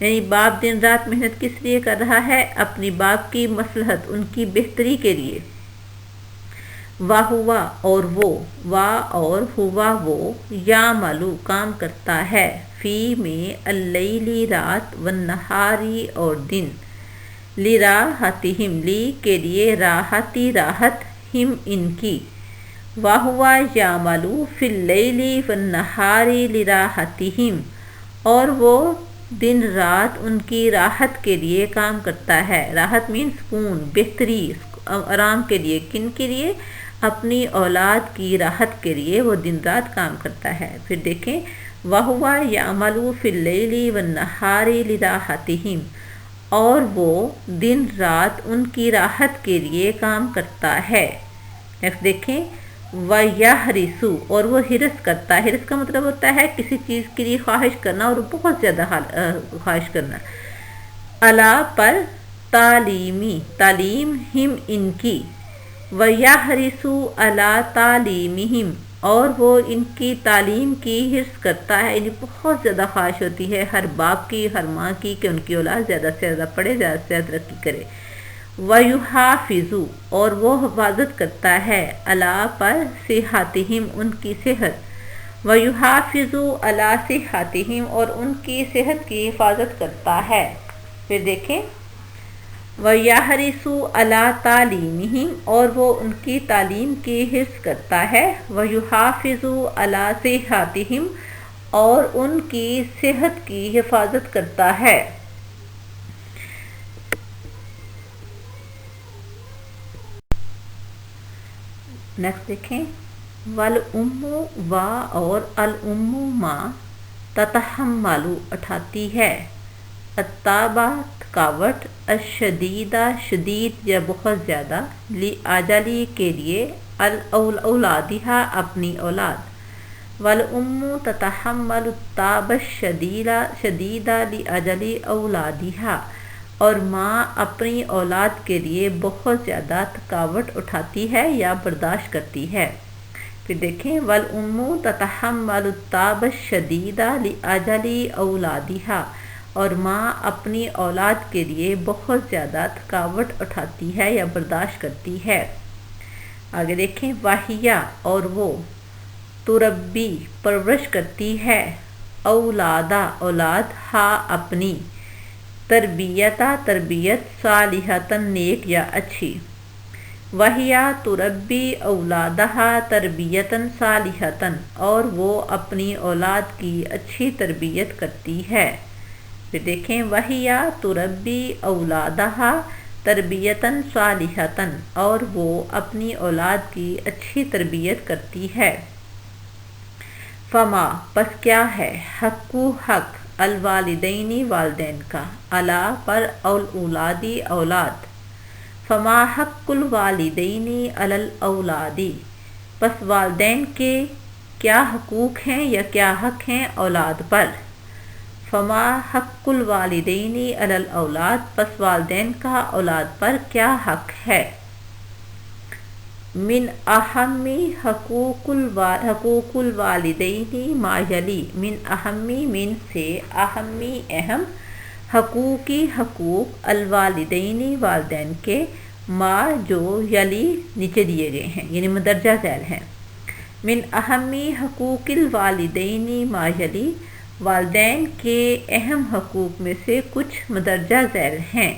یعنی باپ دن رات محنت کس لیے کر رہا ہے؟ اپنی باپ کی مصلحت، ان کی بہتری کے لیے۔ وَهُوَ اور وہ، وا اور ہوا وہ، یعملو کام کرتا ہے، فی میں اللیلی رات، والنہاری اور دن، لراحتہم لی کے لیے، راحتی راحت، ہم ان کی، وَهُوَ یعملو فی اللیلی والنہاری لراحتہم اور وہ دن رات ان کی راحت کے لیے کام کرتا ہے۔ راحت مین سکون، بہتری، آرام کے لیے، کن کے لیے؟ اپنی اولاد کی راحت کے لیے وہ دن رات کام کرتا ہے۔ پھر دیکھیں وَهُوَ يَعْمَلُ فِي اللَّيْلِ وَالنَّهَارِ لِرَاحَتِهِمْ اور وہ دن رات ان کی راحت کے لیے کام کرتا ہے۔ نیکسٹ دیکھیں وَيَحْرِسُ اور وہ حرص کرتا ہے۔ حرص کا مطلب ہوتا ہے کسی چیز کے لیے خواہش کرنا اور بہت زیادہ خواہش کرنا۔ عَلَا پر تعلیمی، تعلیم، ہم ان کی، وَيَحْرِسُ عَلَىٰ تَعْلِيمِهِمْ اور وہ ان کی تعلیم کی حرص کرتا ہے، یعنی بہت زیادہ خواہش ہوتی ہے ہر باپ کی، ہر ماں کی کہ ان کی اولاد زیادہ سے زیادہ پڑھے، زیادہ سے زیادہ ترقی کرے۔ وَيُحَافِظُ اور وہ حفاظت کرتا ہے، عَلَىٰ پر صِحَّتِهِمْ ان کی صحت، وَيُحَافِظُ عَلَىٰ صِحَّتِهِمْ اور ان کی صحت کی حفاظت کرتا ہے۔ پھر دیکھیں وَيَحْرِسُ عَلَىٰ تَعْلِيمِهِمْ اور وہ ان کی تعلیم کی حرص کرتا ہے، وَيُحَافِظُ عَلَىٰ صِحَّتِهِمْ اور ان کی صحت کی حفاظت کرتا ہے۔ نیکسٹ دیکھیں وَالْأُمُّ وا اور الْأُمُّ ماں، تَتَحَمَّلُ اٹھاتی ہے، التَّعْبَ تھکاوٹ، الشدیدہ شدید یا بہت زیادہ، لِأَجَلِ کے لیے، اولادہا اپنی اولاد، وَالْأُمُّ تَتَحَمَّلُ التَّعْبَ الشدیدَ لِأَجَلِ اولادہا اور ماں اپنی اولاد کے لیے بہت زیادہ تھکاوٹ اٹھاتی ہے یا برداشت کرتی ہے۔ پھر دیکھیں وَالْأُمُّ تَتَحَمَّلُ التَّعْبَ الشدیدَ لِأَجَلِ اولادہا اور ماں اپنی اولاد کے لیے بہت زیادہ تھکاوٹ اٹھاتی ہے یا برداشت کرتی ہے۔ آگے دیکھیں وَهِيَ اور وہ، تربی پرورش کرتی ہے، اولادا اولاد، ہا اپنی، تربیتا تربیت، صالحتاً نیک یا اچھی، وَهِيَ تربی اولادہا تربیتاً صالحتاً اور وہ اپنی اولاد کی اچھی تربیت کرتی ہے۔ پھر دیکھیں وَهِيَ تربی اولادہا تربیتاً صالحتاً اور وہ اپنی اولاد کی اچھی تربیت کرتی ہے۔ فما پس کیا ہے، حقُّ حق، الوالدین والدین کا، علی پر الاولادی اولاد، فما حق الوالدین علی الاولاد پس والدین کے کیا حقوق ہیں یا کیا حق ہیں اولاد پر، فما حق الوالدین علی الاولاد پس والدین کا اولاد پر کیا حق ہے۔ من اہم حقوق الوالدین ما یلی، من اہمی من سے، اہمی اہم، حقوقی حقوق، الوالدین والدین کے، ما جو یلی نیچے دیے گئے ہیں یعنی مندرجہ ذیل ہیں، من اہمی حقوق الوالدین ما یلی والدین کے اہم حقوق میں سے کچھ مندرجہ ذیل ہیں۔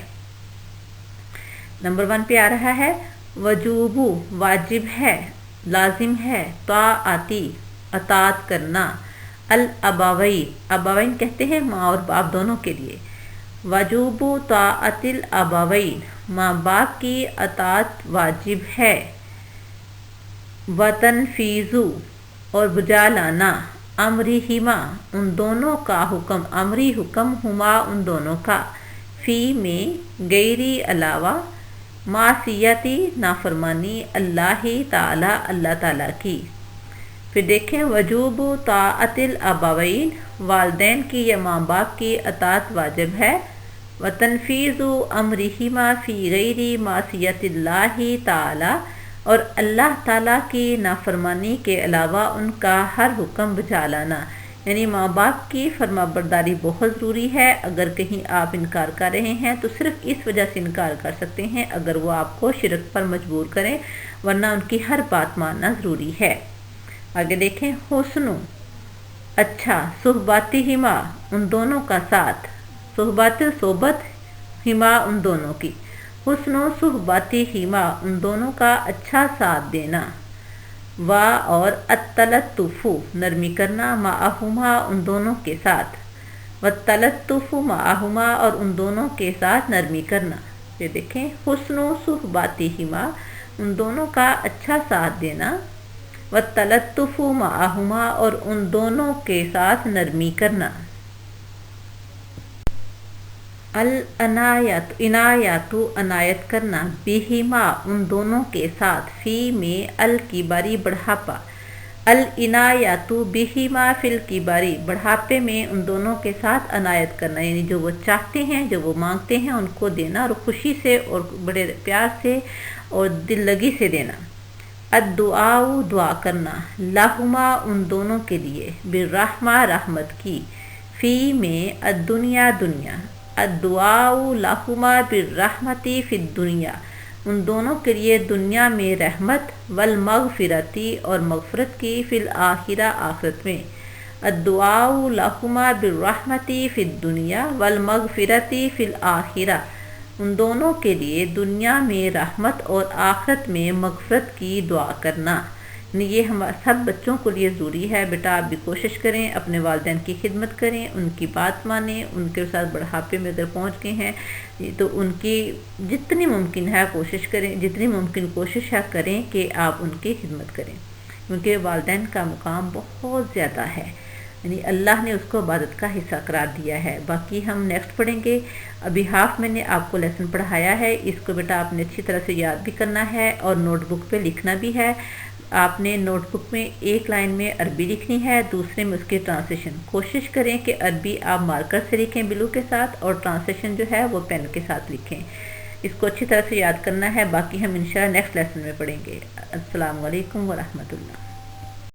نمبر 1 پہ آ رہا ہے وجوب واجب ہے، لازم ہے، طاعتی اطاعت کرنا، الابوین ابوین کہتے ہیں ماں اور باپ دونوں کے لیے، وجوب طاعت الابوین ماں باپ کی اطاعت واجب ہے، وتنفیذ اور بجا لانا، امرہما ان دونوں کا حکم، امری حکم، ہما ان دونوں کا، فی میں غیری علاوہ، معصیتی نافرمانی، اللہ تعالی اللہ تعالیٰ کی۔ پھر دیکھیں وجوب طاعت الابوین والدین کی یا ماں باپ کی اطاعت واجب ہے، وتنفیذ امرہما فی غیر معصیت اللہ تعالی اور اللہ تعالیٰ کی نافرمانی کے علاوہ ان کا ہر حکم بجا لانا، یعنی ماں باپ کی فرما برداری بہت ضروری ہے۔ اگر کہیں آپ انکار کر رہے ہیں تو صرف اس وجہ سے انکار کر سکتے ہیں اگر وہ آپ کو شرک پر مجبور کریں، ورنہ ان کی ہر بات ماننا ضروری ہے۔ آگے دیکھیں، حسن اچھا، صحباتی ہما ان دونوں کا ساتھ، صحبت ہما ان دونوں کی، حسن و صحباتی ہما ان دونوں کا اچھا ساتھ دینا، و اور التلطف نرمی کرنا، معہما ان دونوں کے ساتھ، والتلطف معہما اور ان دونوں کے ساتھ نرمی کرنا۔ یہ دیکھیں، حسن و صحباتی ہما ان دونوں کا اچھا ساتھ دینا، والتلطف معہما اور ان دونوں کے ساتھ نرمی کرنا۔ عنایت عنایت کرنا، بہما ان دونوں کے ساتھ، فی میں الکباری بڑھاپا، العنایت بہما فی الکباری بڑھاپے میں ان دونوں کے ساتھ عنایت کرنا، یعنی جو وہ چاہتے ہیں، جو وہ مانگتے ہیں ان کو دینا، اور خوشی سے اور بڑے پیار سے اور دل لگی سے دینا۔ الدعاء دعا کرنا، لہما ان دونوں کے لیے، بالرحمہ رحمت کی، فی میں الدنیا دنیا، الدعاء لہما بالرحمتی فی الدنیا ان دونوں کے لیے دنیا میں رحمت، والمغفرتی اور مغفرت کی، فی الآخرہ آخرت میں، الدعاء لہما بالرحمتی فی الدنیا والمغفرتی فی الآخرہ ان دونوں کے لیے دنیا میں رحمت اور آخرت میں مغفرت کی دعا کرنا۔ یہ ہم سب بچوں کے لیے ضروری ہے۔ بیٹا آپ بھی کوشش کریں، اپنے والدین کی خدمت کریں، ان کی بات مانیں، ان کے ساتھ بڑھاپے میں اگر پہنچ گئے ہیں تو ان کی جتنی ممکن ہے کوشش کریں، جتنی ممکن کوشش ہے کریں کہ آپ ان کی خدمت کریں، کیونکہ والدین کا مقام بہت زیادہ ہے، یعنی اللہ نے اس کو عبادت کا حصہ قرار دیا ہے۔ باقی ہم نیکسٹ پڑھیں گے۔ ابھی ہاف میں نے آپ کو لیسن پڑھایا ہے، اس کو بیٹا آپ نے اچھی طرح سے یاد بھی کرنا ہے اور نوٹ بک پہ لکھنا بھی ہے۔ آپ نے نوٹ بک میں ایک لائن میں عربی لکھنی ہے، دوسرے میں اس کی ٹرانسلیشن۔ کوشش کریں کہ عربی آپ مارکر سے لکھیں بلو کے ساتھ، اور ٹرانسلیشن جو ہے وہ پین کے ساتھ لکھیں۔ اس کو اچھی طرح سے یاد کرنا ہے۔ باقی ہم انشاءاللہ نیکسٹ لیسن میں پڑھیں گے۔ السلام علیکم ورحمۃ اللہ۔